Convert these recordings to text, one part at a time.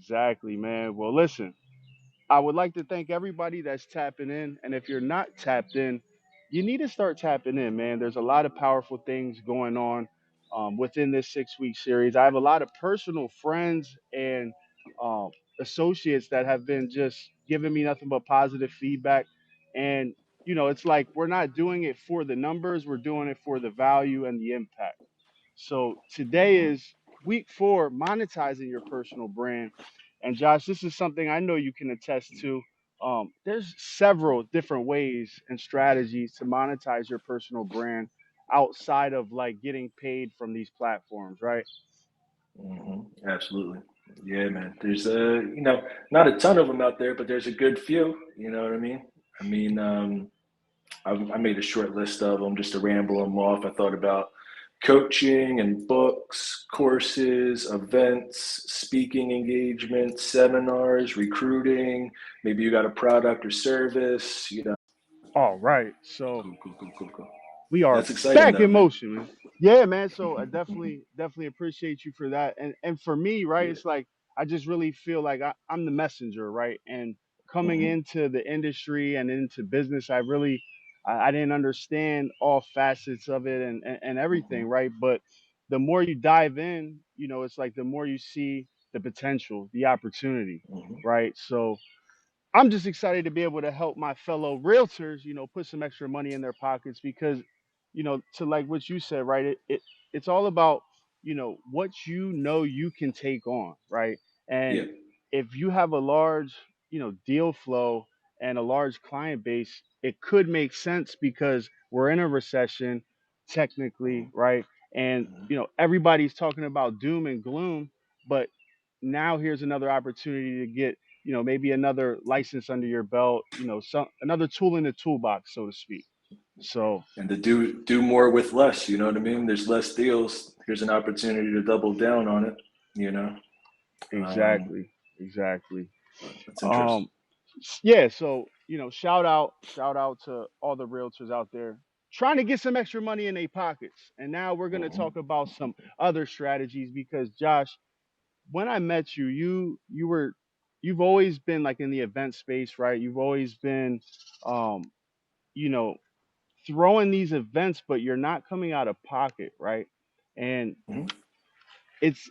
Exactly, man. Well, listen, I would like to thank everybody that's tapping in. And if you're not tapped in, you need to start tapping in, man. There's a lot of powerful things going on within this 6 week series. I have a lot of personal friends and um, associates that have been just giving me nothing but positive feedback. And, it's like we're not doing it for the numbers, we're doing it for the value and the impact. So today Hmm. is week 4, monetizing your personal brand. And Josh, this is something I know you can attest to. There's several different ways and strategies to monetize your personal brand outside of like getting paid from these platforms, right? Hmm. Absolutely. Yeah, man. There's not a ton of them out there, but there's a good few. You know what I mean? I mean, I made a short list of them just to ramble them off. I thought about coaching and books, courses, events, speaking engagements, seminars, recruiting. Maybe you got a product or service. All right. So Cool, cool, cool, cool, cool. we are That's exciting back though, in man. motion, man. Yeah, man. So I definitely appreciate you for that. And for me, right, Yeah. it's like I just really feel like I'm the messenger, right? And coming Hmm. into the industry and into business, I didn't understand all facets of it and Hmm. everything, right? But the more you dive in, it's like the more you see the potential, the opportunity, Hmm. right? So I'm just excited to be able to help my fellow realtors, put some extra money in their pockets because, to like what you said, right? It's all about, what you can take on, right? Yeah. And if you have a large, deal flow and a large client base, it could make sense because we're in a recession, technically, right? And Hmm. everybody's talking about doom and gloom, but now here's another opportunity to get maybe another license under your belt, some another tool in the toolbox, so to speak. So And to do more with less, you know what I mean? There's less deals. Here's an opportunity to double down on it, you know? Um, exactly, exactly. that's interesting. Um, yeah. So shout out to all the realtors out there trying to get some extra money in their pockets. And now we're gonna Hmm. talk about some other strategies because Josh, when I met you, you've always been like in the event space, right? You've always been, um, you know, throwing these events, but you're not coming out of pocket, right? And Hmm.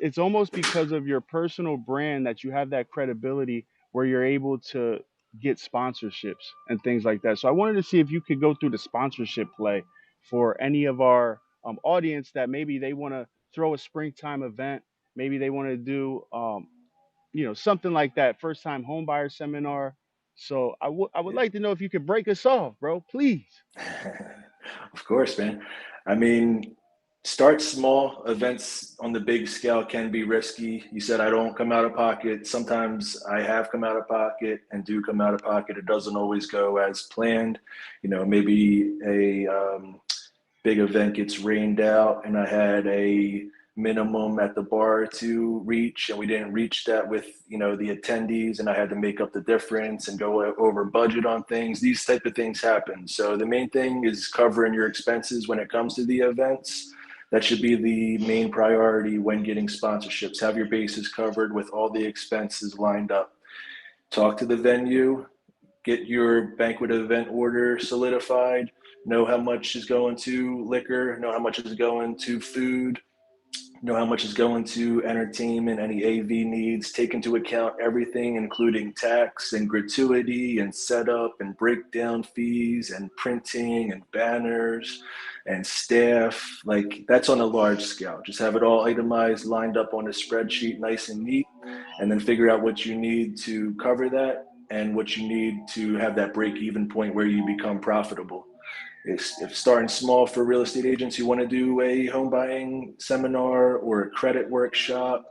it's almost because of your personal brand that you have that credibility where you're able to get sponsorships and things like that. So I wanted to see if you could go through the sponsorship play for any of our audience that maybe they want to throw a springtime event, maybe they want to do something like that, first time home buyer seminar. So I would Yeah. like to know if you could break us off, bro, please. Of course, man. I mean, start small. Events on the big scale can be risky. You said I don't come out of pocket. Sometimes I have come out of pocket and do come out of pocket. It doesn't always go as planned. Maybe a big event gets rained out and I had a minimum at the bar to reach and we didn't reach that with the attendees and I had to make up the difference and go over budget on things. These type of things happen. So the main thing is covering your expenses when it comes to the events. That should be the main priority when getting sponsorships. Have your bases covered with all the expenses lined up. Talk to the venue, get your banquet event order solidified, know how much is going to liquor, know how much is going to food, know how much is going to entertainment, any AV needs, take into account everything, including tax and gratuity and setup and breakdown fees and printing and banners and staff. Like that's on a large scale. Just have it all itemized, lined up on a spreadsheet, nice and neat, and then figure out what you need to cover that and what you need to have that break even point where you become profitable. If starting small for real estate agents who want to do a home buying seminar or a credit workshop,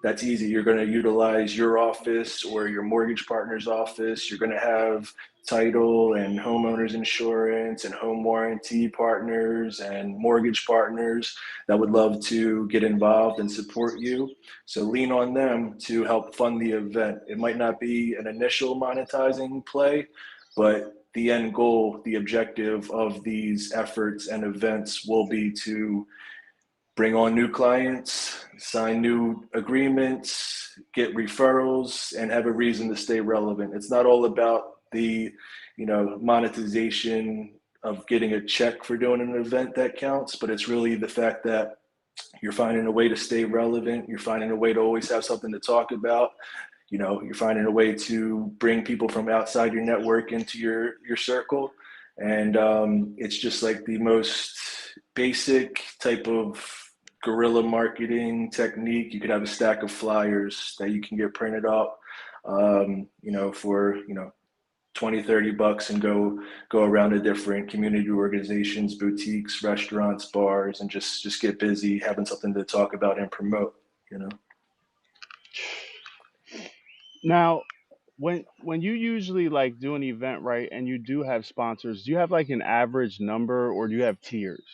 that's easy. You're going to utilize your office or your mortgage partner's office. You're going to have title and homeowners insurance and home warranty partners and mortgage partners that would love to get involved and support you. So lean on them to help fund the event. It might not be an initial monetizing play, but the end goal, the objective of these efforts and events will be to bring on new clients, sign new agreements, get referrals, and have a reason to stay relevant. It's not all about the, monetization of getting a check for doing an event that counts, but it's really the fact that you're finding a way to stay relevant. You're finding a way to always have something to talk about. You're finding a way to bring people from outside your network into your circle, and it's just like the most basic type of guerrilla marketing technique. You could have a stack of flyers that you can get printed up, for 20-30 bucks, and go around to different community organizations, boutiques, restaurants, bars, and just get busy having something to talk about and promote. You know. Now, when you usually like do an event, right, and you do have sponsors, do you have like an average number or do you have tiers?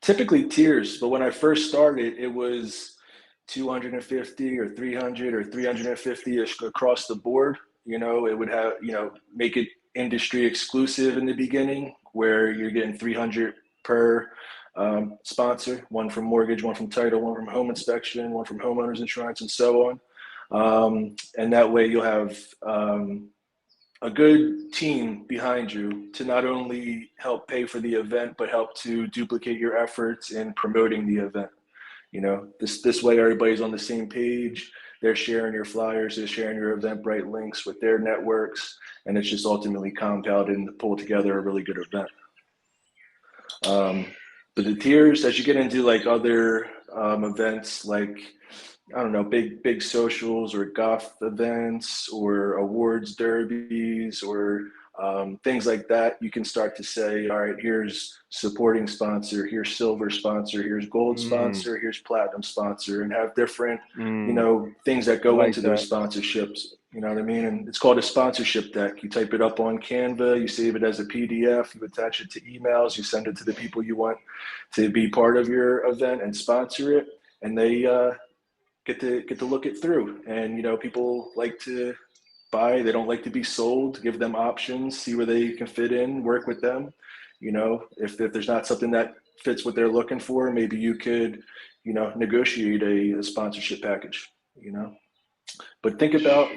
Typically tiers, but when I first started, it was 250 or 300 or 350 ish across the board. It would have, make it industry exclusive in the beginning, where you're getting 300 per sponsor, one from mortgage, one from title, one from home inspection, one from homeowners insurance, and so on. And that way you'll have a good team behind you to not only help pay for the event, but help to duplicate your efforts in promoting the event. This way everybody's on the same page. They're sharing your flyers, they're sharing your Eventbrite links with their networks, and it's just ultimately compounded and pull together a really good event. But the tiers, as you get into like other events, like I don't know, big socials or golf events or awards derbies or things like that, you can start to say, all right, here's supporting sponsor, here's silver sponsor, here's gold Mm, sponsor, here's platinum sponsor, and have different, mm, things that I go like into those that. sponsorships. You know what I mean? And it's called a sponsorship deck. You type it up on Canva, you save it as a PDF, you attach it to emails, you send it to the people you want to be part of your event and sponsor it, and they get to look it through. And people like to buy; they don't like to be sold. Give them options, see where they can fit in, work with them. If there's not something that fits what they're looking for, maybe you could negotiate a sponsorship package. You know. But think about,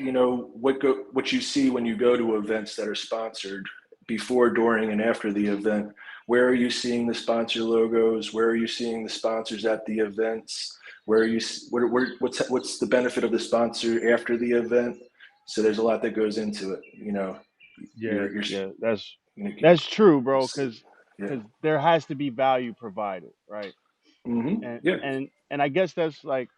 what you see when you go to events that are sponsored before, during, and after the event. Where are you seeing the sponsor logos? Where are you seeing the sponsors at the events? Where are you? What's the benefit of the sponsor after the event? So there's a lot that goes into it. Yeah, You're yeah, that's you know, that's true, bro. you're, Because yeah. there has to be value provided, right? Mm-hmm. And Yeah. I guess that's like,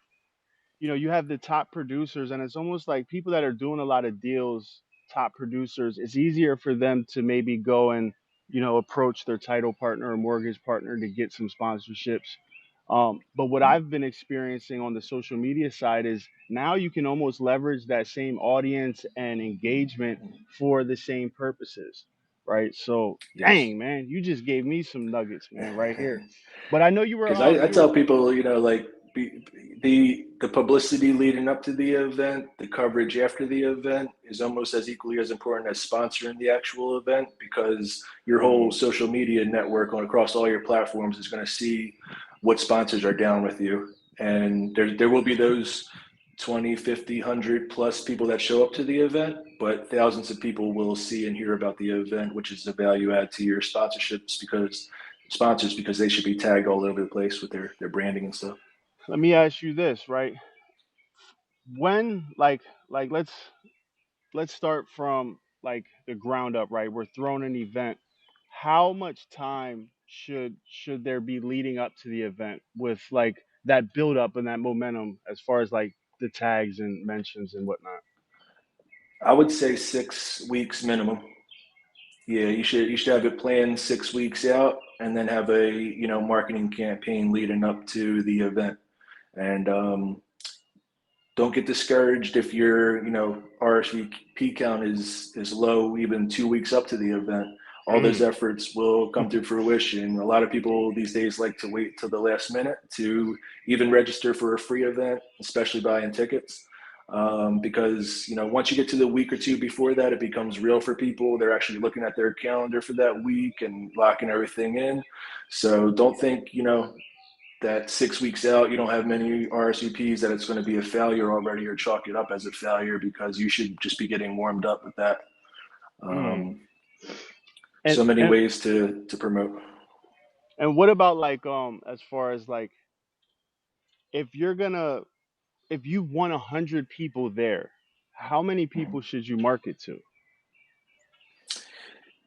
you have the top producers, and it's almost like people that are doing a lot of deals, top producers, it's easier for them to maybe go and, approach their title partner or mortgage partner to get some sponsorships. But what I've been experiencing on the social media side is now you can almost leverage that same audience and engagement for the same purposes, right? So, Yes. dang, man, you just gave me some nuggets, man, right here. But I know you were, Because I you were, tell people, like the publicity leading up to the event, the coverage after the event is almost as equally as important as sponsoring the actual event, because your whole mm, social media network on across all your platforms is going to see what sponsors are down with you, and there will be those 20, 50, 100 plus people that show up to the event, but thousands of people will see and hear about the event, which is a value add to your sponsorships, because sponsors, because they should be tagged all over the place with their branding and stuff. let me ask you this, right? When, like let's start from like the ground up, right? We're throwing an event. How much time should there be leading up to the event with like that build up and that momentum as far as like the tags and mentions and whatnot? I would say 6 weeks minimum. Yeah, you should have it planned 6 weeks out, and then have a marketing campaign leading up to the event. And don't get discouraged if your RSVP count is low even 2 weeks up to the event. All those Mm. efforts will come to fruition. A lot of people these days like to wait till the last minute to even register for a free event, especially buying tickets. Because once you get to the week or two before that, it becomes real for people. They're actually looking at their calendar for that week and locking everything in. So don't think that 6 weeks out you don't have many RSVPs, that it's going to be a failure already, or chalk it up as a failure because you should just be getting warmed up with that. Mm. Um, And so many and ways to promote. and what about like as far as like if you're gonna if you want 100 people there, how many people should you market to?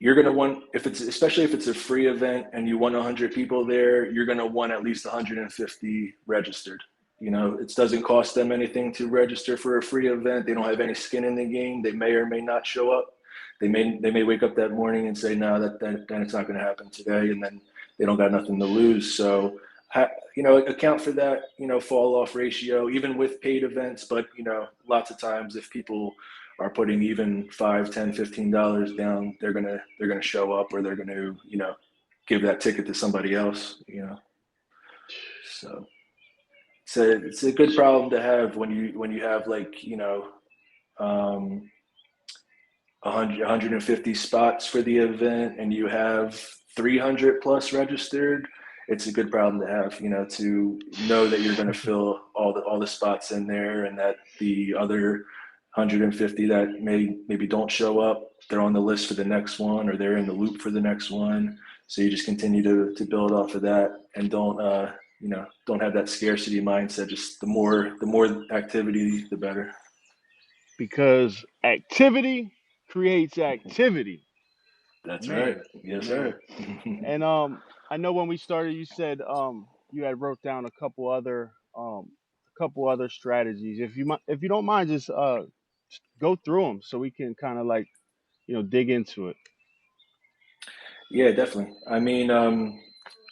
You're going to want, if it's, especially if it's a free event and you want 100 people there, you're going to want at least 150 registered. You know, it doesn't cost them anything to register for a free event. They don't have any skin in the game. They may or may not show up. They may wake up that morning and say, no, that then it's not going to happen today, and then they don't got nothing to lose. So, account for that, fall off ratio, even with paid events. But lots of times if people are putting even 5, 10, $15 down, they're gonna show up, or they're gonna give that ticket to somebody else. So it's a good problem to have when you have like um, 150 spots for the event and you have 300 plus registered. It's a good problem to have, to know that you're going to fill all the spots in there, and that the other 150 that maybe don't show up, they're on the list for the next one, or they're in the loop for the next one. So you just continue to build off of that, and don't have that scarcity mindset. Just the more activity, the better. Because activity creates activity. That's right. Man, Yes, man. sir. And I know when we started you said you had wrote down a couple other strategies. If you don't mind just go through them so we can kind of like, dig into it. Yeah, definitely. I mean,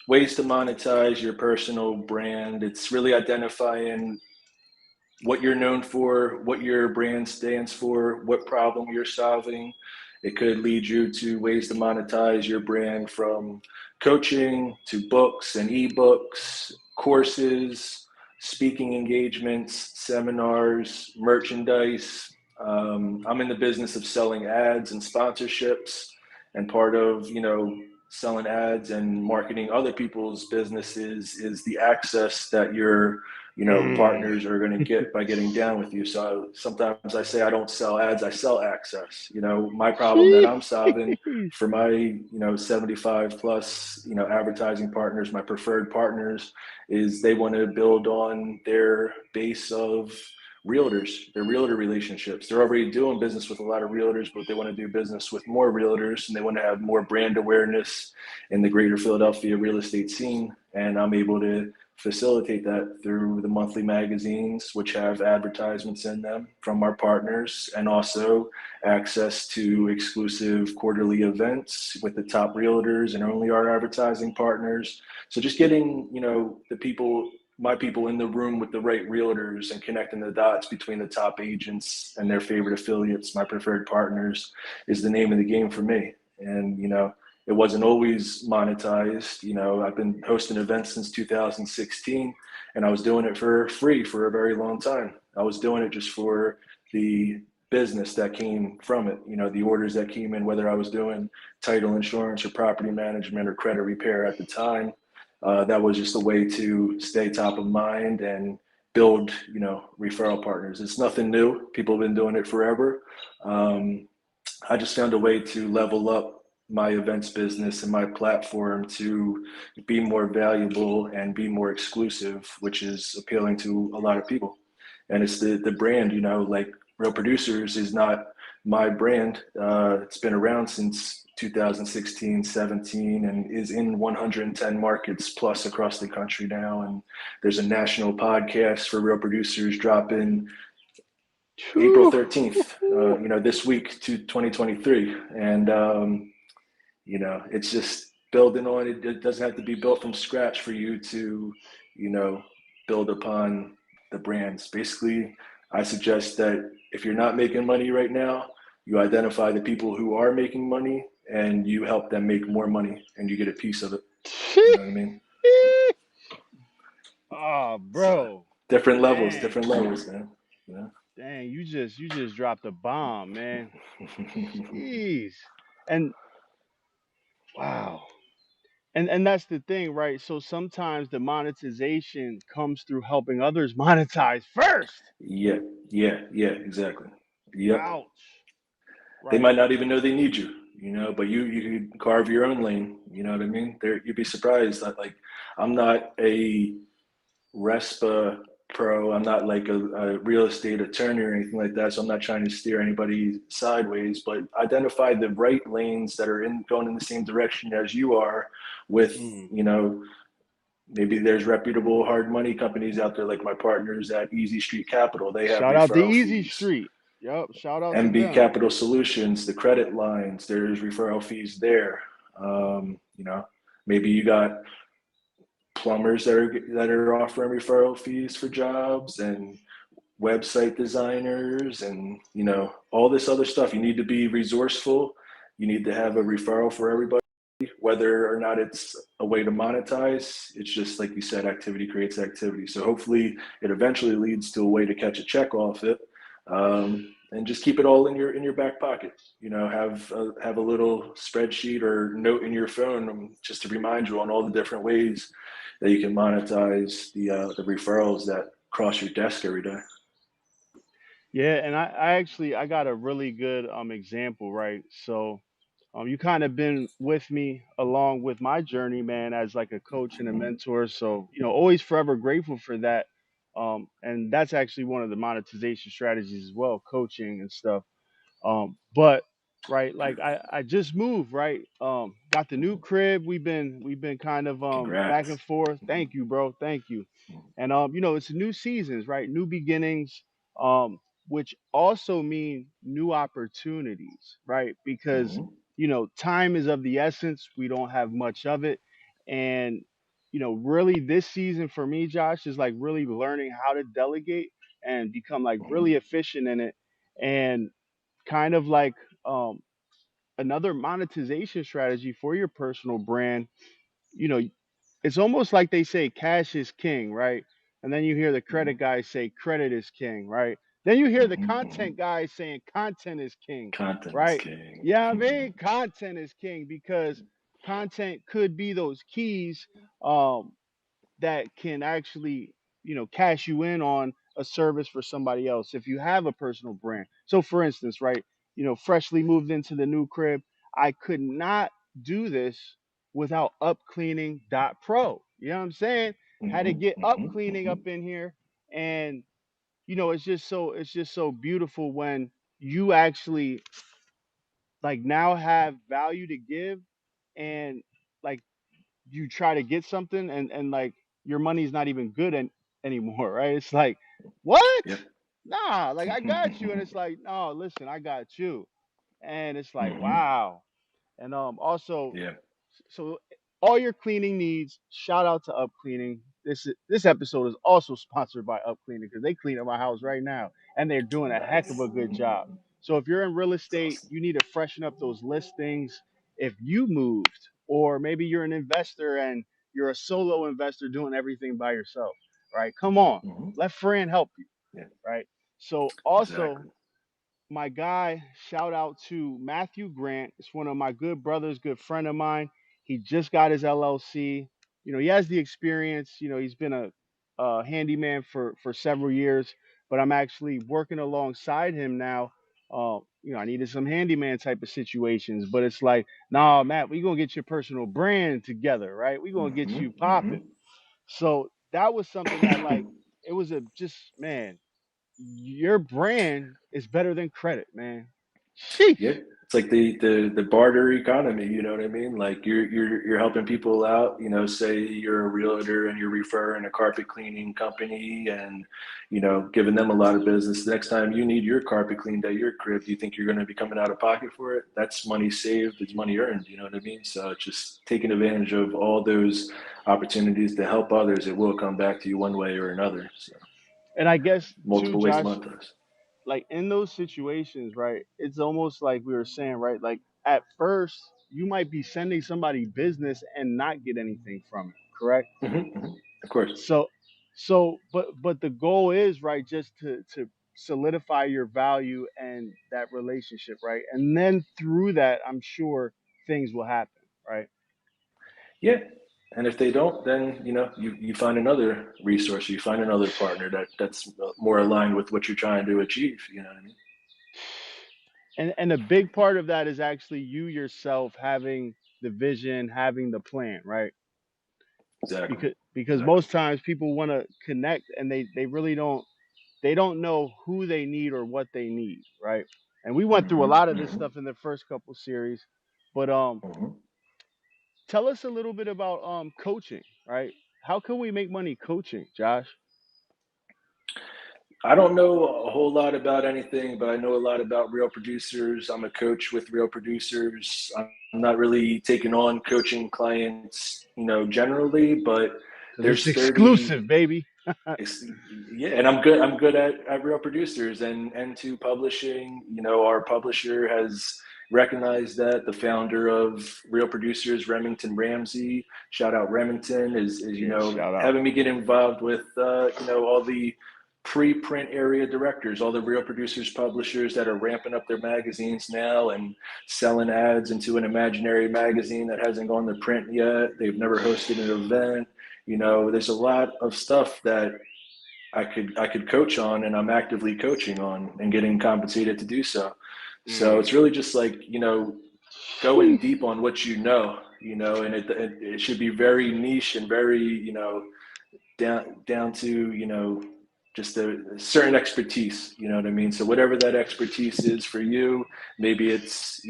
ways to monetize your personal brand. It's really identifying what you're known for, what your brand stands for, what problem you're solving. It could lead you to ways to monetize your brand, from coaching to books and ebooks, courses, speaking engagements, seminars, merchandise. I'm in the business of selling ads and sponsorships, and part of selling ads and marketing other people's businesses is the access that your Mm. partners are going to get by getting down with you. So sometimes I say I don't sell ads, I sell access. My problem that I'm solving Jeez. for my 75 plus advertising partners, my preferred partners, is they want to build on their base of realtors, their realtor relationships. They're already doing business with a lot of realtors, but they want to do business with more realtors, and they want to have more brand awareness in the greater Philadelphia real estate scene. And I'm able to facilitate that through the monthly magazines, which have advertisements in them from our partners, and also access to exclusive quarterly events with the top realtors and only our advertising partners. So just getting, my people in the room with the right realtors, and connecting the dots between the top agents and their favorite affiliates, my preferred partners, is the name of the game for me. And, it wasn't always monetized. I've been hosting events since 2016, and I was doing it for free for a very long time. I was doing it just for the business that came from it, the orders that came in, whether I was doing title insurance or property management or credit repair at the time. That was just a way to stay top of mind and build, referral partners. It's nothing new. People have been doing it forever. Um, I just found a way to level up my events business and my platform to be more valuable and be more exclusive, which is appealing to a lot of people. And it's the brand, like Real Producers is not my brand. It's been around since 2016, 17, and is in 110 markets plus across the country now. And there's a national podcast for Real Producers dropping April Whew. 13th, this week to 2023. And, it's just building on it. It doesn't have to be built from scratch for you to, you know, build upon the brands. Basically, I suggest that if you're not making money right now, you identify the people who are making money and you help them make more money, and you get a piece of it. You know what I mean? Oh, So bro. Dang. different levels, man. You Dang, you just dropped a bomb, man. Jeez. And wow. and that's the thing, right? So sometimes the monetization comes through helping others monetize first. Yeah, yeah, exactly. Yep. Ouch. They Right. might not even know they need you, but you could carve your own lane. You know what I mean? There, you'd be surprised that like I'm not a RESPA pro. I'm not like a real estate attorney or anything like that. So I'm not trying to steer anybody sideways, but identify the right lanes that are in going in the same direction as you are with, Mm. maybe there's reputable hard money companies out there like my partners at Easy Street Capital. They have Shout out to referral Easy fees. Street. Yep. Shout out to MB them. Capital Solutions, the credit lines, there's referral fees there. Maybe you got plumbers that are offering referral fees for jobs and website designers and all this other stuff. You need to be resourceful. You need to have a referral for everybody, whether or not it's a way to monetize. It's just like you said, activity creates activity. So hopefully it eventually leads to a way to catch a check off it, and just keep it all in your back pocket. Have a little spreadsheet or note in your phone, just to remind you on all the different ways that you can monetize the referrals that cross your desk every day. Yeah, and I actually I got a really good example, right? So you kind of been with me along with my journey, man, as like a coach and a Mm-hmm. mentor. So, always forever grateful for that. And that's actually one of the monetization strategies as well, coaching and stuff. But right, like I just moved, right? Got the new Mm-hmm. crib. We've been kind of back and Congrats. forth. Mm-hmm. Thank you, bro. Thank you. Mm-hmm. And it's new seasons, right? New beginnings, which also mean new opportunities, right? Because Mm-hmm. time is of the essence. We don't have much of it, and really this season for me, Josh, is like really learning how to delegate and become like really Mm-hmm. efficient in it, and kind of like um, another monetization strategy for your personal brand. You know, it's almost like they say cash is king, right? And then you hear the Mm-hmm. credit guys say credit is king, right? Then you hear the Mm-hmm. Mm-hmm. content guys saying content is king, Content is right? king. Yeah, I mean, content is king because content could be those keys um, that can actually cash you in on a service for somebody else if you have a personal brand. So for instance, right, freshly moved into the new crib, I could not do this without upcleaning.pro. You know what I'm saying? Had to Mm-hmm. get up Mm-hmm. cleaning Mm-hmm. up in here, and it's just so beautiful when you actually like now have value to give, and like you try to get something, and like your money's not even good anymore, right? It's like, what? Yep. Nah, like I got you, and Mm-hmm. it's like, no, listen, I got you, and it's like, Mm-hmm. wow. And also, Yeah. so all your cleaning needs, shout out to Up Cleaning. This episode is also sponsored by Up Cleaning because they clean up my house right now, and they're doing a heck of Nice. a good job. So if you're in real It's estate, awesome. you need to freshen up those listings. If you moved, or maybe you're an investor and you're a solo investor doing everything by yourself, right? Come on, Mm-hmm. let Fran help you, Yeah. right? So also, Exactly. my guy, shout out to Matthew Grant. It's one of my good brothers, good friend of mine. He just got his LLC. He has the experience. He's been a handyman for several years, but I'm actually working alongside him now. I needed some handyman type of situations, but it's like, nah, Matt, we gonna get your personal brand together, right? We gonna get Mm-hmm. you Mm-hmm. popping. So that was something that like it was a just man, your brand is better than credit, man. Sheesh. Yeah, it's like the barter economy. You know what I mean? Like you're helping people out. Say you're a realtor and you're referring a carpet cleaning company, and giving them a lot of business. The next time you need your carpet cleaned at your crib, do you think you're going to be coming out of pocket for it? That's money saved. It's money earned. You know what I mean? So it's just taking advantage of all those opportunities to help others. It will come back to you one way or another. So And I guess too, multiple ways to Josh, monetize. like in those situations, right? It's almost like we were saying, right? Like at first, you might be sending somebody business and not get anything from it, correct? Mm-hmm. Of course. So, but the goal is right, just to solidify your value and that relationship, right? And then through that, I'm sure things will happen, right? Yeah. And if they don't, then you find another resource, or you find another partner that's more aligned with what you're trying to achieve. You know what I mean? And a big part of that is actually you yourself having the vision, having the plan, right? Exactly. Because Exactly. most times people want to connect and they really don't know who they need or what they need, right? And we went through a Hmm. lot of this Hmm. stuff in the first couple series, but Hmm. tell us a little bit about coaching, right? How can we make money coaching, Josh? I don't know a whole lot about anything, but I know a lot about real producers. I'm a coach with real producers. I'm not really taking on coaching clients, generally, but Because there's it's 30. exclusive, baby. Yeah, and I'm good at real producers and to publishing. Our publisher has recognized that. The founder of Real Producers, Remington Ramsey, shout out Remington, is Yeah, shout out. having me get involved with all the pre-print area directors, all the Real Producers publishers that are ramping up their magazines now and selling ads into an imaginary magazine that hasn't gone to print yet. They've never hosted an event. There's a lot of stuff that I could coach on, and I'm actively coaching on and getting compensated to do so. So it's Mm. really just like going Sheesh. deep on what and it should be very niche and very down to just a certain expertise. You know what I mean? So whatever that expertise is for you, maybe it's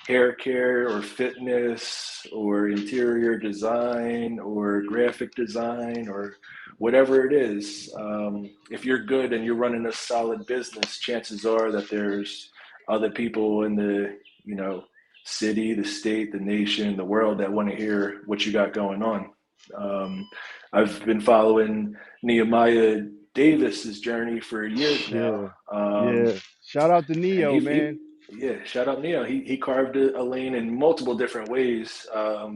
hair care or fitness or interior design or graphic design or whatever it is. If you're good and you're running a solid business, chances are that there's other people in the city, the state, the nation, the world that want to hear what you got going on. um, I've been following Nehemiah Davis's journey for years now. Yeah, yeah. Shout out to And Neo, man. yeah, shout out Neo. He carved a lane in multiple different ways.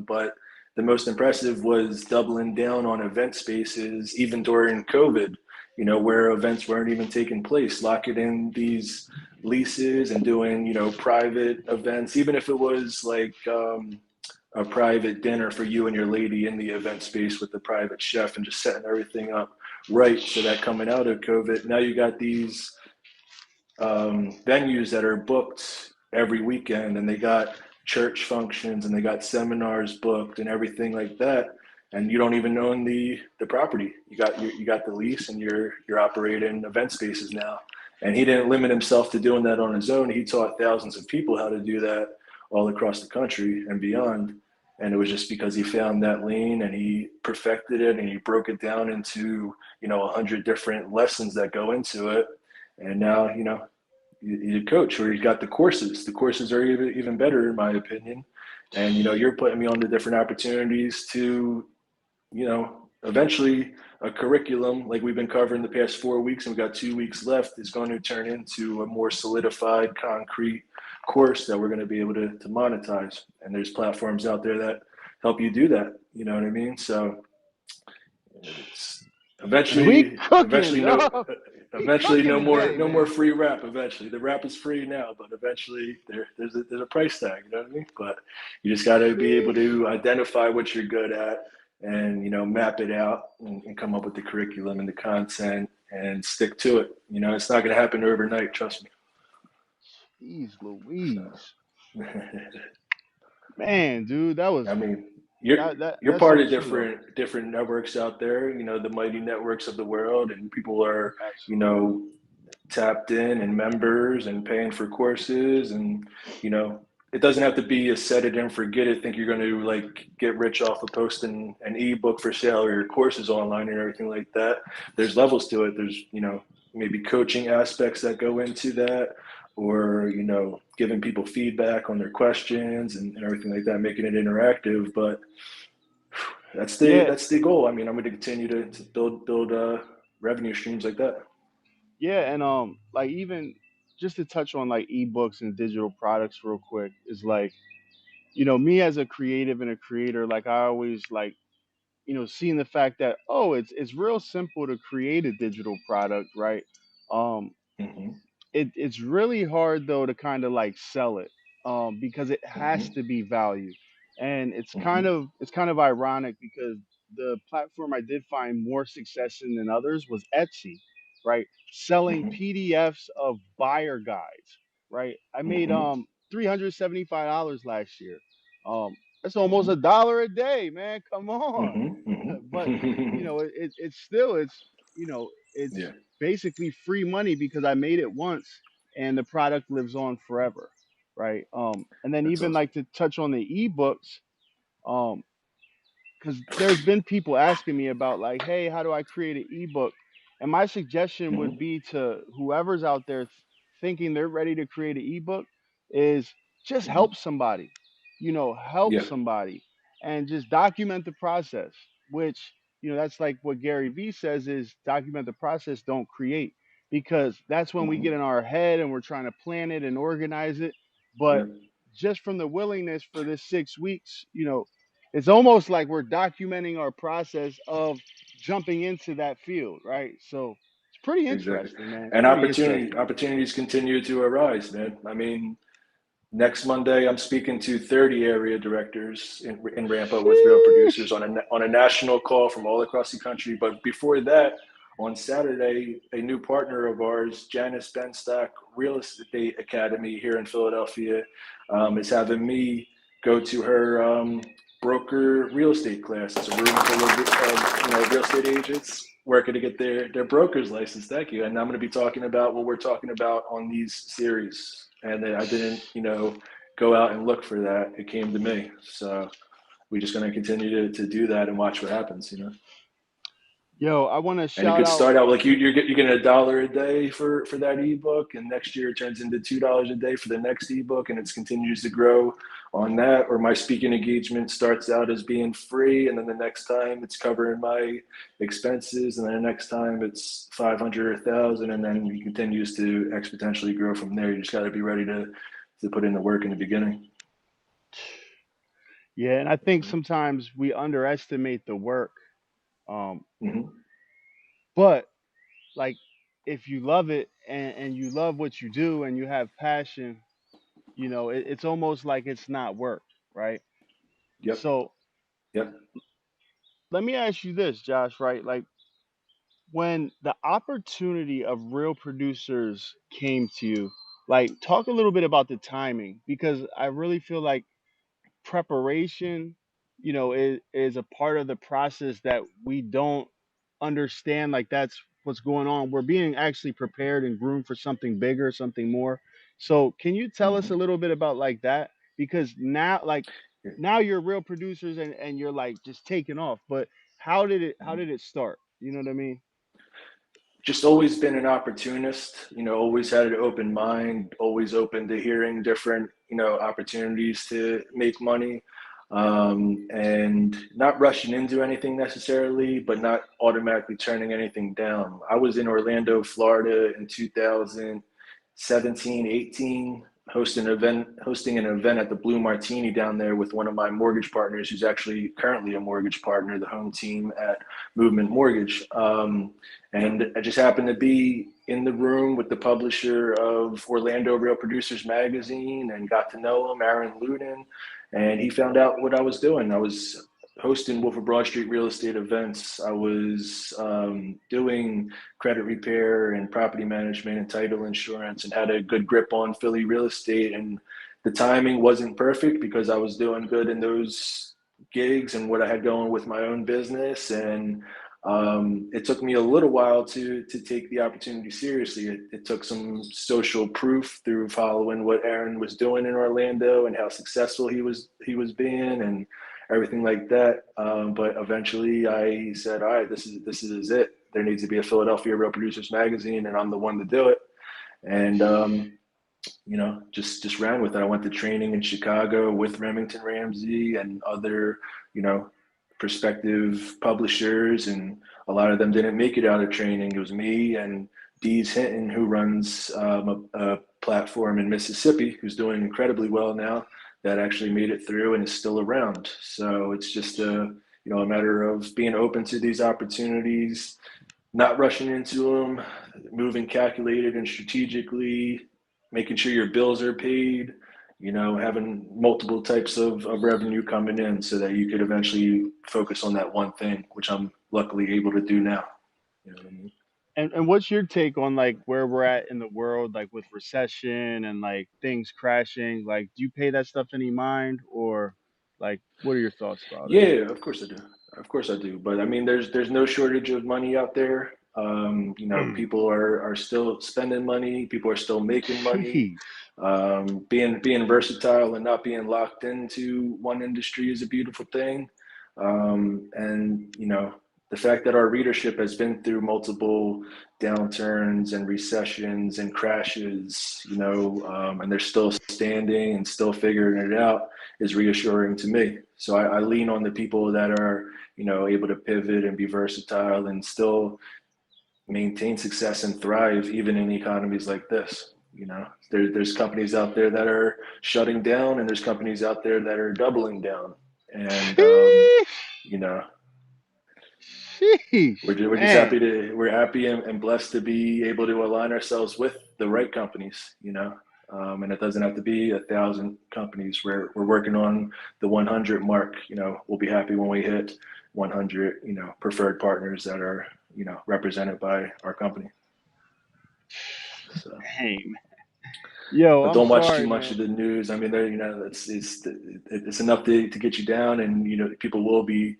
But the most impressive was doubling down on event spaces, even during COVID, where events weren't even taking place, locking in these leases and doing, private events, even if it was like, a private dinner for you and your lady in the event space with the private chef and just setting everything up right so that coming out of COVID, now you got these venues that are booked every weekend, and they got church functions and they got seminars booked and everything like that, and you don't even own the property. You got the lease, and you're operating event spaces now. And he didn't limit himself to doing that on his own. He taught thousands of people how to do that all across the country and beyond. And it was just because he found that lane and he perfected it and he broke it down into 100 different lessons that go into it. And now he's a coach, or he's got the courses. The courses are even better in my opinion. And you're putting me on the different opportunities to eventually a curriculum like we've been covering the past 4 weeks, and we've got 2 weeks left, is going to turn into a more solidified, concrete course that we're going to be able to monetize. And there's platforms out there that help you do that. You know what I mean? So it's We eventually, cooking, dog. We eventually cooking no today, no more man. free rap. Eventually, the rap is free now, but eventually there's a price tag. You know what I mean? But you just got to be able Sheesh. to identify what you're good at and map it out and come up with the curriculum and the content and stick to it. It's not going to happen overnight. Trust me. Jeez So. Louise. Man, dude, that was I mean, you're you're that's part so of true though. different networks out there. The mighty networks of the world, and people are you Absolutely. know tapped in and members and paying for courses, and you know it doesn't have to be a set it and forget it. Think you're going to like get rich off of posting an ebook for sale or your courses online and everything like that. There's levels to it. There's maybe coaching aspects that go into that, or giving people feedback on their questions and everything like that, making it interactive. But that's the Yeah, that's the goal. I mean, I'm going to continue to build revenue streams like that. yeah, and like even just to touch on like ebooks and digital products real quick is like, me as a creative and a creator, like I always like, seeing the fact that, oh, it's real simple to create a digital product, right? Um, Hmm. it's really hard though to kind of like sell it, because it has Hmm. to be value. And Mm-hmm. it's kind of ironic because the platform I did find more success in than others was Etsy, right? Selling Mm-hmm. PDFs of buyer guides, right? I made Mm-hmm. $375 last year. That's almost Mm-hmm. $1 a day, man. Come on. Mm-hmm. But you Mm-hmm. know, it's still it's Yeah, basically free money because I made it once and the product lives on forever, right? And then that's even awesome. like to touch on the ebooks, um, because there's been people asking me about like, hey, how do I create an ebook? And my suggestion would Mm-hmm. be to whoever's out there thinking they're ready to create an ebook is just Mm-hmm. help somebody, help Yeah. somebody and just document the process, which, that's like what Gary Vee says is document the process, don't create, because that's when we Mm-hmm. get in our head and we're trying to plan it and organize it. But Yeah. just from the willingness for this 6 weeks, it's almost like we're documenting our process of jumping into that field, right? So it's pretty Exactly. interesting, man. It's And pretty interesting. opportunities continue to arise, man. I mean, next Monday, I'm speaking to 30 area directors in Ramp Up with real Sheesh. producers on a national call from all across the country. But before that, on Saturday, a new partner of ours, Janice Benstock Real Estate Academy here in Philadelphia, is having me go to her broker real estate class. It's a room full of real estate agents working to get their broker's license. Thank you. And I'm going to be talking about what we're talking about on these series. And I didn't, go out and look for that. It came to me. So we're just going to continue to do that and watch what happens. Yo, I want to And it shout could out. start out like you're getting $1 a day for that ebook, and next year it turns into $2 a day for the next ebook, and it continues to grow on that. Or my speaking engagement starts out as being free, and then the next time it's covering my expenses, and then the next time it's 500 or 1,000, and then it continues to exponentially grow from there. You just got to be ready to put in the work in the beginning. Yeah, and I think sometimes we underestimate the work. Um, Mm-hmm. but like if you love it and you love what you do and you have passion, it's almost like it's not work, right? Yep. So Yep. let me ask you this, Josh, right? Like when the opportunity of real producers came to you, like talk a little bit about the timing because I really feel like preparation, is a part of the process that we don't understand. Like that's what's going on. We're being actually prepared and groomed for something bigger, something more. So can you tell us Mm-hmm. a little bit about like that? Because now, like Yeah. now you're real producers and you're like just taking off. But how did it start? You know what I mean? Just always been an opportunist, always had an open mind, always open to hearing different, opportunities to make money, and not rushing into anything necessarily, but not automatically turning anything down. I was in Orlando, Florida in 2017, 18, hosting an event at the Blue Martini down there with one of my mortgage partners, who's actually currently a mortgage partner, the home team at Movement Mortgage. And I just happened to be in the room with the publisher of Orlando Real Producers Magazine and got to know him, Aaron Luden, and he found out what I was doing. I was hosting Wolf of Broad Street real estate events. I was doing credit repair and property management and title insurance and had a good grip on Philly real estate. And the timing wasn't perfect because I was doing good in those gigs and what I had going with my own business. And it took me a little while to take the opportunity seriously. It took some social proof through following what Aaron was doing in Orlando and how successful he was being and everything like that. But eventually, I said, "All right, this is it. There needs to be a Philadelphia Real Producers Magazine, and I'm the one to do it." And just ran with it. I went to training in Chicago with Remington Ramsey and other, you know, prospective publishers, and a lot of them didn't make it out of training. It was me and Dees Hinton, who runs a platform in Mississippi, who's doing incredibly well now, that actually made it through and is still around. So it's just a matter of being open to these opportunities, not rushing into them, moving calculated and strategically, making sure your bills are paid, having multiple types of revenue coming in so that you could eventually focus on that one thing, which I'm luckily able to do now. You know what I mean? And what's your take on like where we're at in the world, like with recession and like things crashing? Like, do you pay that stuff any mind, or like what are your thoughts about it? Yeah, of course I do. Of course I do. But I mean, there's no shortage of money out there. People are still spending money. People are still making money. Sheesh. Being versatile and not being locked into one industry is a beautiful thing. And the fact that our readership has been through multiple downturns and recessions and crashes, and they're still standing and still figuring it out is reassuring to me. So I lean on the people that are, able to pivot and be versatile and still maintain success and thrive even in economies like this. There's companies out there that are shutting down, and there's companies out there that are doubling down. And Sheesh. you know, Sheesh, we're just man. we're happy and blessed to be able to align ourselves with the right companies. And it doesn't have to be 1,000 companies. We're working on the 100 mark. We'll be happy when we hit 100. Preferred partners that are represented by our company. So, Dang. Yo, but I'm don't watch too sorry, much man. of the news. I mean, it's enough to get you down, and people will be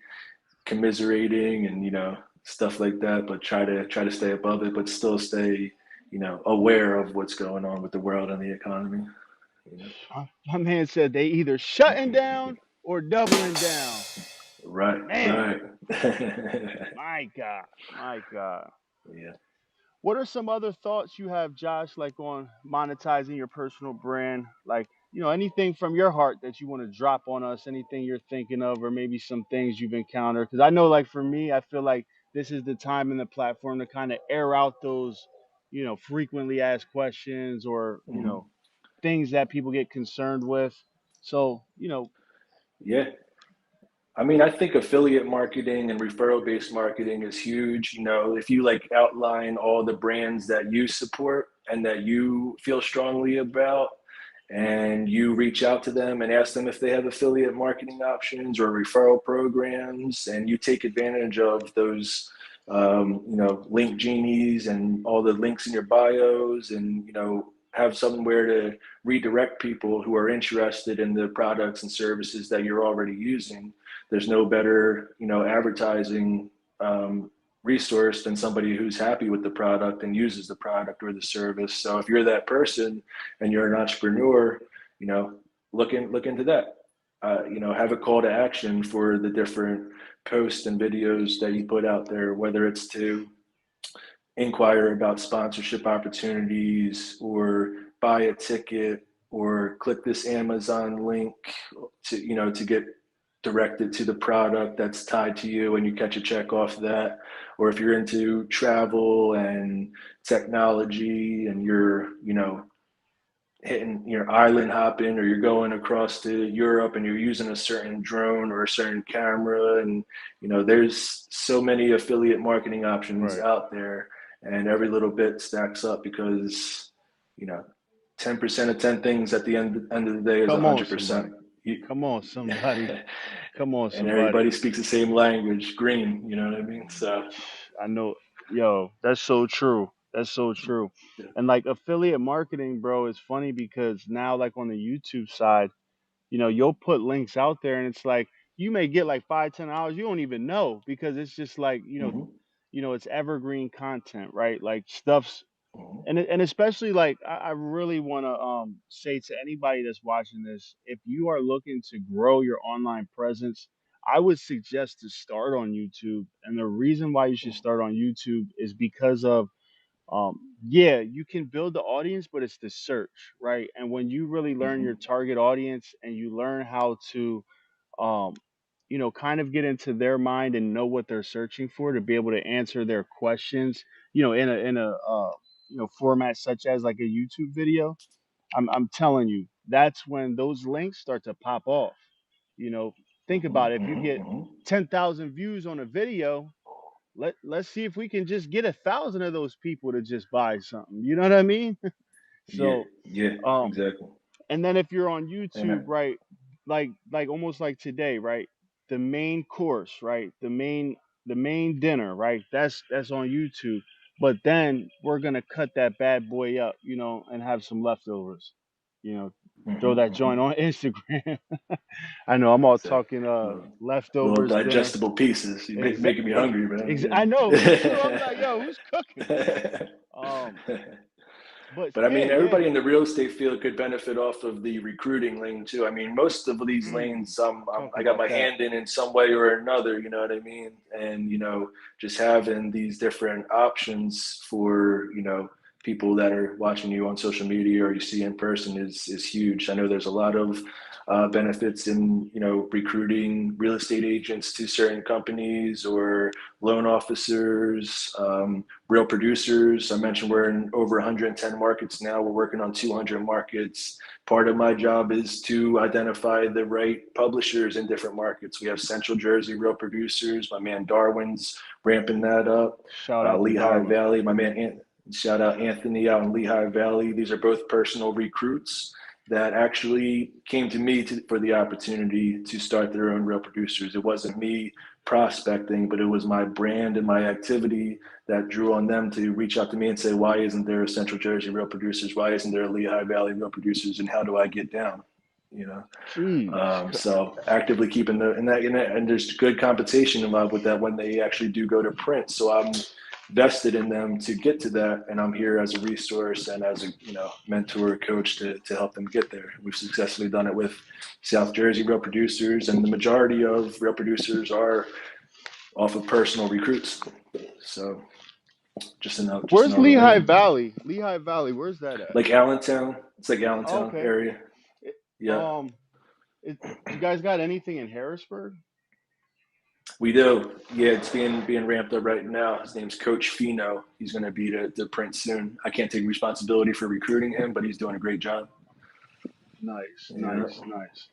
commiserating and stuff like that. But try to stay above it, but still stay aware of what's going on with the world and the economy. You know, My man said they either shutting down or doubling down. right, Man, right. my God, my God. Yeah. What are some other thoughts you have, Josh, like on monetizing your personal brand? Like, anything from your heart that you want to drop on us, anything you're thinking of, or maybe some things you've encountered? Because I know, like, for me, I feel like this is the time and the platform to kind of air out those, frequently asked questions or, Hmm. things that people get concerned with. So, Yeah. I mean, I think affiliate marketing and referral based marketing is huge. If you like outline all the brands that you support and that you feel strongly about, and you reach out to them and ask them if they have affiliate marketing options or referral programs, and you take advantage of those, link genies and all the links in your bios, and, have somewhere to redirect people who are interested in the products and services that you're already using. There's no better, advertising resource than somebody who's happy with the product and uses the product or the service. So if you're that person and you're an entrepreneur, you know, look into that. Have a call to action for the different posts and videos that you put out there, whether it's to inquire about sponsorship opportunities or buy a ticket or click this Amazon link to get directed to the product that's tied to you and you catch a check off that. Or if you're into travel and technology and you're hitting your island hopping, or you're going across to Europe and you're using a certain drone or a certain camera, and there's so many affiliate marketing options right. out there, and every little bit stacks up because you know 10% of 10 things at the end of the day is Come on, 100%. somebody. You, Come on, somebody. Come on, and somebody. everybody speaks the same language, green, you know what I mean? So I know, yo, that's so true. That's so true. yeah. And like affiliate marketing, bro, is funny because now, like on the YouTube side, you'll put links out there and it's like you may get like 5, 10 hours. You don't even know because it's just like, Mm-hmm. it's evergreen content, right? Like stuff's Mm-hmm. and especially like I really want to say to anybody that's watching this, if you are looking to grow your online presence, I would suggest to start on YouTube. And the reason why you should start on YouTube is because of yeah, you can build the audience, but it's the search, right? And when you really learn Mm-hmm. your target audience and you learn how to um kind of get into their mind and know what they're searching for to be able to answer their questions, in a format such as like a YouTube video. I'm telling you, that's when those links start to pop off. You know, think Mm-hmm. about it. If you Mm-hmm. get Mm-hmm. 10,000 views on a video, let's see if we can just get 1,000 of those people to just buy something. You know what I mean? Yeah, So, yeah, um, exactly. And then if you're on YouTube, Amen. right, like almost like today, right, the main course, right, the main dinner, right, that's on YouTube. But then we're gonna cut that bad boy up, and have some leftovers, you know, throw that joint on Instagram. I know I'm all So, talking little, little leftovers dinner. digestible pieces. You making me Exactly. hungry, I know, me too. I'm man. like, yo, who's cooking? Yeah. Um, but But I yeah, mean, yeah. everybody in the real estate field could benefit off of the recruiting lane too. I mean, most of these Mm, lanes, talk I got about my that. hand in some way or another. You know what I mean? And just having these different options for people that are watching you on social media or you see in person is huge. I know there's a lot of benefits in recruiting real estate agents to certain companies or loan officers. Real producers. I mentioned we're in over 110 markets now. We're working on 200 markets. Part of my job is to identify the right publishers in different markets. We have Central Jersey Real Producers. My man Darwin's ramping that up. Shout out to Lehigh Darwin. Valley. My man, shout out Anthony out in Lehigh Valley. These are both personal recruits that actually came to me for the opportunity to start their own Real Producers. It wasn't me prospecting, but it was my brand and my activity that drew on them to reach out to me and say, why isn't there a Central Jersey Real Producers? Why isn't there a Lehigh Valley Real Producers? And how do I get down? You know, Jeez. so actively keeping and there's good competition involved with that when they actually do go to print. So I'm vested in them to get to that, and I'm here as a resource and as a mentor, coach to help them get there. We've successfully done it with South Jersey Real Producers, and the majority of Real Producers are off of personal recruits. So just Where's another Lehigh lane. Valley? Lehigh Valley, where's that at? Like Allentown, it's like Oh, Allentown okay. area. It, Yeah, um, you guys got anything in Harrisburg? we do. Yeah, it's being ramped up right now. His name's Coach Fino. He's going to be to print soon. I can't take responsibility for recruiting him, but he's doing a great job. Nice, Yeah, nice, nice.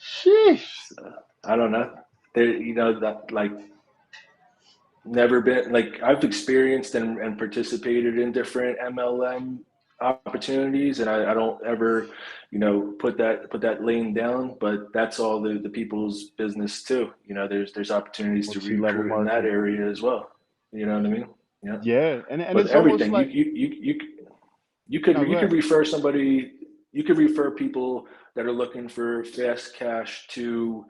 Sheesh. so, I don't know. There, that like never been like I've experienced and participated in different MLM opportunities, and I don't ever, put that lane down. But that's all the people's business too. There's opportunities to Multi-level recruit in that marketing. area as well. You know what I mean? Yeah. Yeah, and But it's almost everything like you could no, go you could ahead. refer somebody. You could refer people that are looking for fast cash to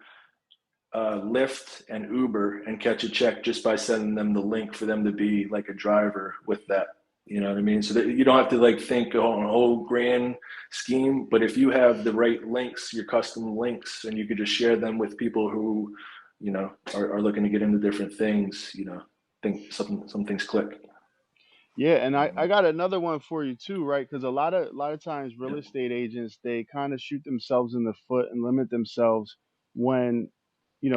Lyft and Uber and catch a check just by sending them the link for them to be like a driver with that. You know what I mean? So that you don't have to like think on a whole grand scheme, but if you have the right links, your custom links, and you could just share them with people who, are looking to get into different things, think some things click. Yeah, and I got another one for you too, right? Because a lot of times real Yeah. estate agents they kind of shoot themselves in the foot and limit themselves when,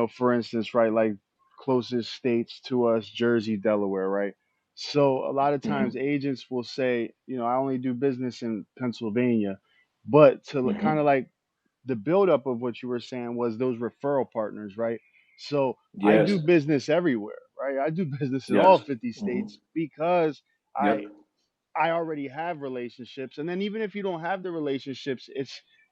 for instance, right, like closest states to us, Jersey, Delaware, right? So a lot of times Mm-hmm. agents will say, I only do business in Pennsylvania, but to kind Mm-hmm. of like the buildup of what you were saying was those referral partners, right? So I do Yes. business everywhere, right? I do business in all Yes. 50 Mm-hmm. states because I Yep. I already have relationships. And then even if you don't have the relationships,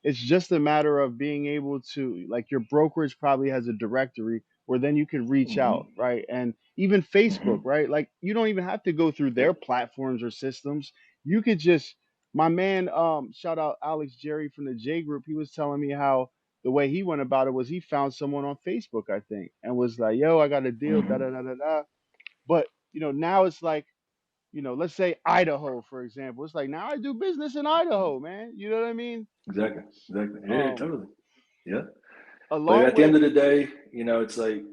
it's just a matter of being able to like your brokerage probably has a directory where then you can reach Mm-hmm. out, right? And even Facebook, Mm-hmm. right? Like you don't even have to go through their Yep. platforms or systems. You could just my man, shout out Alex Jerry from the J group, he was telling me how the way he went about it was he found someone on Facebook, I think, and was like, yo, I got a deal, da Mm-hmm. da da da da. But now it's like let's say Idaho, for example. It's like now I do business in Idaho, man. You know what I mean? Exactly. Exactly. Yeah. Um, Totally. Yeah. But along at the with end of the day, it's like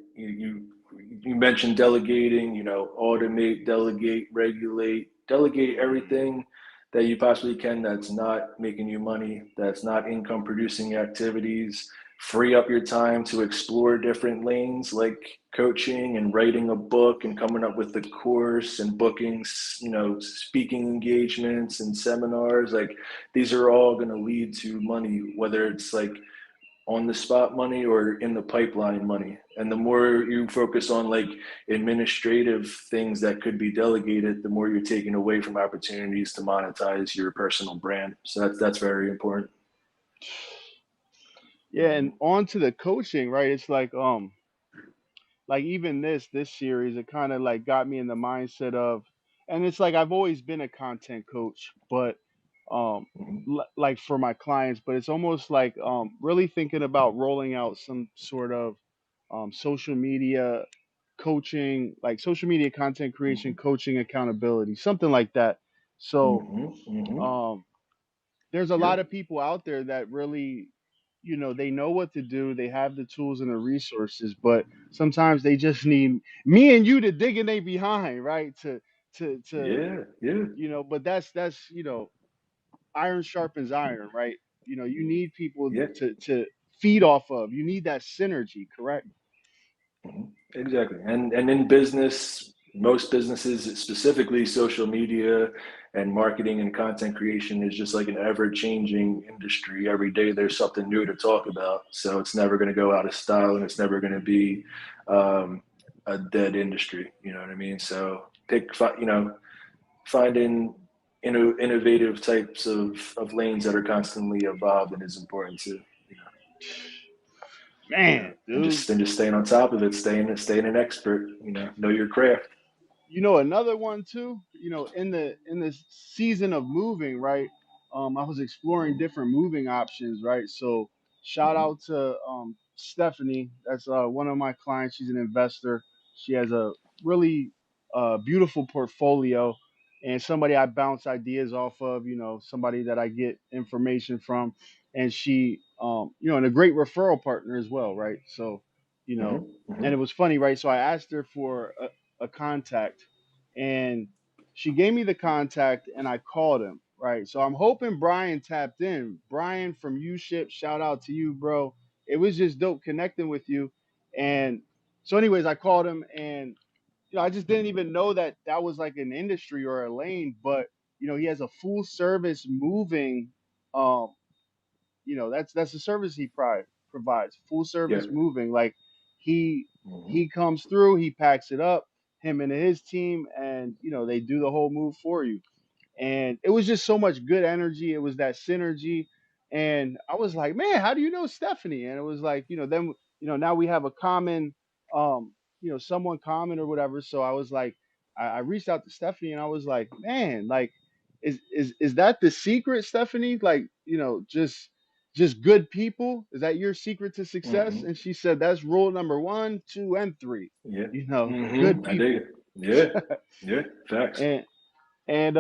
you mentioned delegating, automate, delegate, regulate, delegate everything that you possibly can that's not making you money, that's not income producing activities. Free up your time to explore different lanes like coaching and writing a book and coming up with the course and booking, speaking engagements and seminars. Like these are all going to lead to money, whether it's like on the spot money or in the pipeline money. And the more you focus on like administrative things that could be delegated, the more you're taking away from opportunities to monetize your personal brand. So that's very important. Yeah, and on to the coaching, right? It's like even this series, it kind of like got me in the mindset of, and it's like I've always been a content coach, but um Mhm, like for my clients, but it's almost like really thinking about rolling out some sort of social media coaching, like social media content creation, mhm, coaching, accountability, something like that. So mhm, mhm. um there's a lot Yep, of people out there that really, they know what to do, they have the tools and the resources, but sometimes they just need me and you to dig in they behind, right? To yeah, yeah, but that's iron sharpens iron, right? You need people yeah. to feed off of. You need that synergy, correct? Mhm. Exactly. And in business, most businesses, specifically social media and marketing and content creation, is just like an ever-changing industry. Every day there's something new to talk about. So it's never going to go out of style, and it's never going to be um, a dead industry. You know what I mean? So finding innovative types of lanes that are constantly evolving is important too. Yeah, Man, and dude. just staying on top of it, staying an expert. Know your craft. Another one too, in the season of moving, right? I was exploring different moving options, right? So shout Mm-hmm, out to Stephanie. That's one of my clients. She's an investor. She has a really beautiful portfolio, and somebody I bounce ideas off of, somebody that I get information from, and she and a great referral partner as well, right? So, you know mm-hmm, and it mm-hmm, was funny, right? So I asked her for a contact, and she gave me the contact, and I called him, right? So I'm hoping Brian tapped in. Brian from U Ship, shout out to you, bro. It was just dope connecting with you. And so, anyways, I called him, and I just didn't even know that that was like an industry or a lane, but he has a full service moving um that's the service he provides, full yeah. service moving. Like he Mm-hmm, he comes through, he packs it up, him and his team, and they do the whole move for you. And it was just so much good energy. It was that synergy, and I was like, man, how do you know Stephanie? And it was like, then now we have a common, someone common or whatever. So I was like, I reached out to Stephanie, and I was like, man, like, is that the secret, Stephanie? Like, just good people. Is that your secret to success? mm-hmm, And she said that's rule number one, two, and three. yeah. Good Mm-hmm. I dig people. it. Yeah, yeah. Facts. and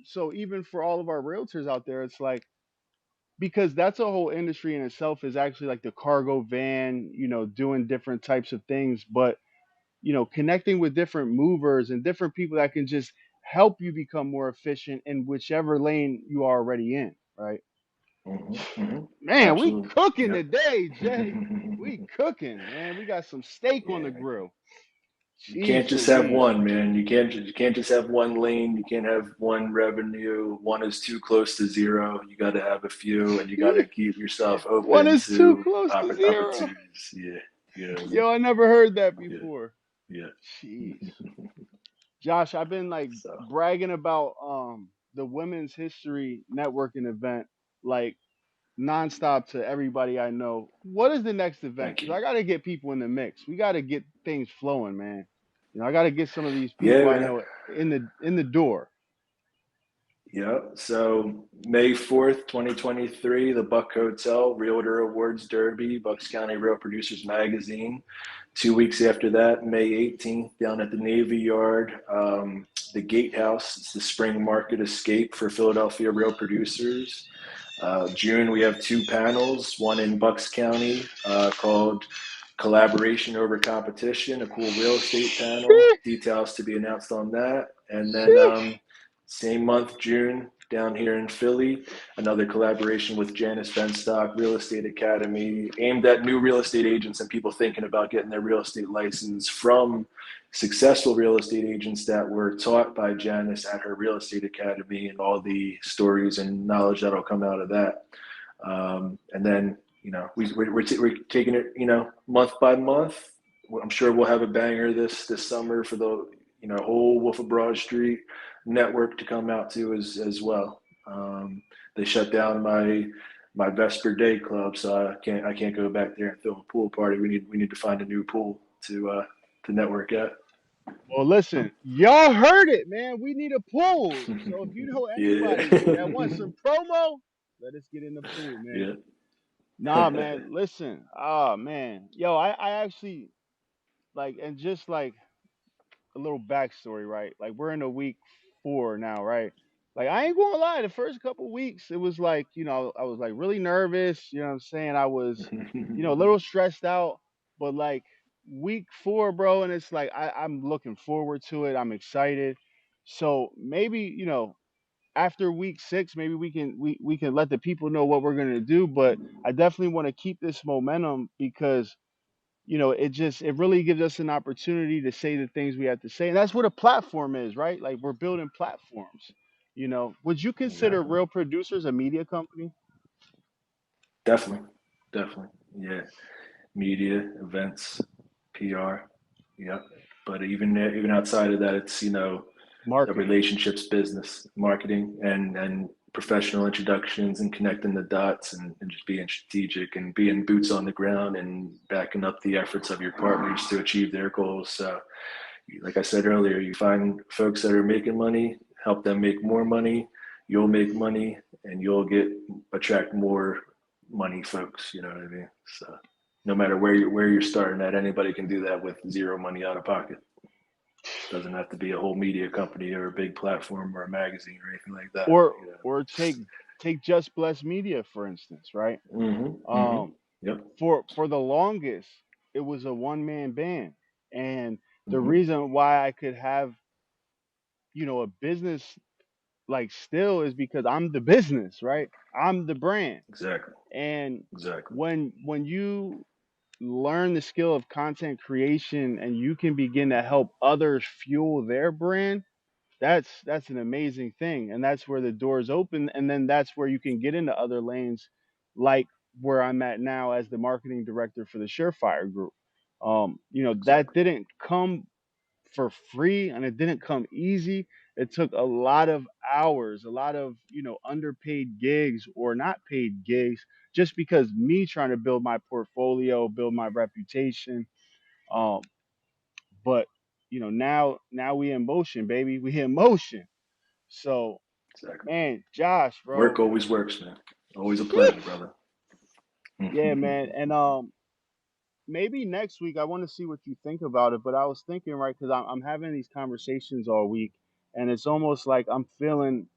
so even for all of our realtors out there, it's like, because that's a whole industry in itself, is actually like the cargo van, doing different types of things, but connecting with different movers and different people that can just help you become more efficient in whichever lane you are already in, right? Mm-hmm, mm-hmm. Man, we Absolutely. cooking Yep. today, Jay. We cooking, man. We got some steak on the Yeah. grill. You Jeez can't just have Louise. one, man. You can't just have one lane. You can't have one revenue. One is too close to zero. You got to have a few, and you got to keep yourself One open is too to close to zero. opportunities. Yeah, you know what I mean. Yo, I never heard that Yeah, before. yeah. Jeez. Josh, I've been like So bragging about the women's history networking event like nonstop to everybody I know. What is the next event? thank Because you. I got to get people in the mix. We got to get things flowing, man. I got to get some of these Yeah, people I man. know in the door. Yeah. So May 4th, 2023, the Buck Hotel Realtor Awards Derby, Bucks County Real Producers Magazine. 2 weeks after that, May 18th, down at the Navy Yard, the Gatehouse. It's the spring market escape for Philadelphia real producers. June, we have two panels, one in Bucks County called Collaboration Over Competition, a cool real estate panel. Sheesh, Details to be announced on that. And then sheesh. same month, June, down here in Philly, another collaboration with Janice Benstock Real Estate Academy, aimed at new real estate agents and people thinking about getting their real estate license from successful real estate agents that were taught by Janice at her real estate academy, and all the stories and knowledge that'll come out of that. And then, we're taking it, month by month. I'm sure we'll have a banger this summer for the, whole Wolf of Broad Street network to come out to as well. They shut down my my Vesper Day club, so I can't go back there and film a pool party. We need to find a new pool to network at. Well, listen, y'all heard it, man. We need a pool. So if you know Yeah. anybody that wants some promo, let us get in the pool, man. Yeah. Nah, man. Listen. Ah, man. Yo, I actually like, and just like a little backstory, right? Like we're in a week 4 now, right? Like I ain't gonna lie, the first couple weeks it was like, I was like really nervous, you know what I'm saying? I was, a little stressed out, but like week 4, bro, and it's like I'm looking forward to it. I'm excited. So maybe, after week 6, maybe we can let the people know what we're gonna do. But I definitely want to keep this momentum because it really gives us an opportunity to say the things we have to say. And that's what a platform is, right? Like we're building platforms. Would you consider Exactly. Real Producers a media company? Definitely. Definitely. Yeah. Media, events, PR. Yep. But even outside of that, it's a Marketing. relationships business, marketing, and professional introductions and connecting the dots and just being strategic and being boots on the ground and backing up the efforts of your partners to achieve their goals. So, like I said earlier, you find folks that are making money, help them make more money, you'll make money, and you'll attract more money folks. You know what I mean? So, no matter where you're starting at, anybody can do that with zero money out of pocket. Doesn't have to be a whole media company or a big platform or a magazine or anything like that. Or You know. or take Just Bless Media, for instance, right? Mm-hmm. Mm-hmm. Um Yep. for the longest, it was a one-man band. And the Mm-hmm. reason why I could have, a business like still is because I'm the business, right? I'm the brand. Exactly. And Exactly. when you learn the skill of content creation and you can begin to help others fuel their brand, that's an amazing thing. And that's where the doors open, and then that's where you can get into other lanes, like where I'm at now as the marketing director for the Surefire Group. That Exactly. didn't come for free, and it didn't come easy. It took a lot of hours, a lot of, underpaid gigs or not paid gigs, just because me trying to build my portfolio, build my reputation. Um, but now we in motion, baby. We in motion. So, Exactly. man, Josh, Work bro. always works, man. Always a pleasure, brother. Yeah, man. And maybe next week I want to see what you think about it. But I was thinking, right, because I'm having these conversations all week, and it's almost like I'm feeling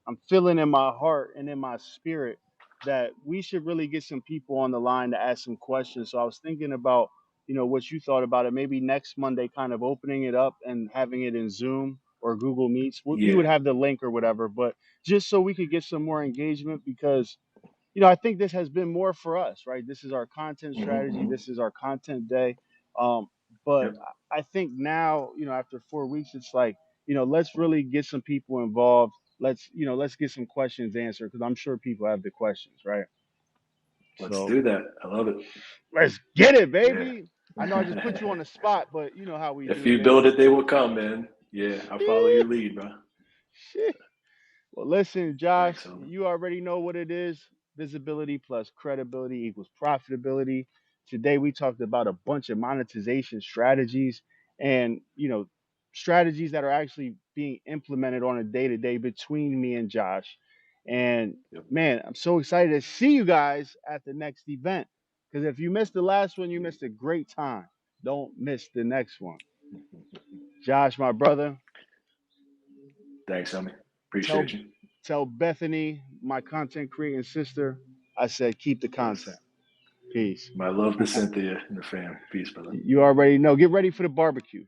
in my heart and in my spirit that we should really get some people on the line to ask some questions. So I was thinking about, what you thought about it. Maybe next Monday, kind of opening it up and having it in Zoom or Google Meets. You would Yeah. have the link or whatever, but just so we could get some more engagement because I think this has been more for us, right? This is our content Mm-hmm. strategy. Mm-hmm. This is our content day. Um, but Yep. I think now, after 4 weeks, it's like, let's really get some people involved. Let's get some questions answered because I'm sure people have the questions, right? Let's So do that. I love it. let's get it, Yeah. baby. I know I just put you on the spot, but you know how we If do, you man. build it, they will come, man. Yeah, I'll follow your lead, bro. Shit. Well, listen, Josh, Thanks, homie. you already know what it is. Visibility plus credibility equals profitability. Today we talked about a bunch of monetization strategies and, strategies that are actually being implemented on a day-to-day between me and Josh. And Yep. man, I'm so excited to see you guys at the next event. Because if you missed the last one, you missed a great time. Don't miss the next one. Josh, my brother, Thanks, homie. tell Appreciate you. tell Bethany, my content creating sister, I said keep the content. Yes. Peace. My love to Cynthia and the fam. Peace, brother. You already know. Get ready for the barbecue.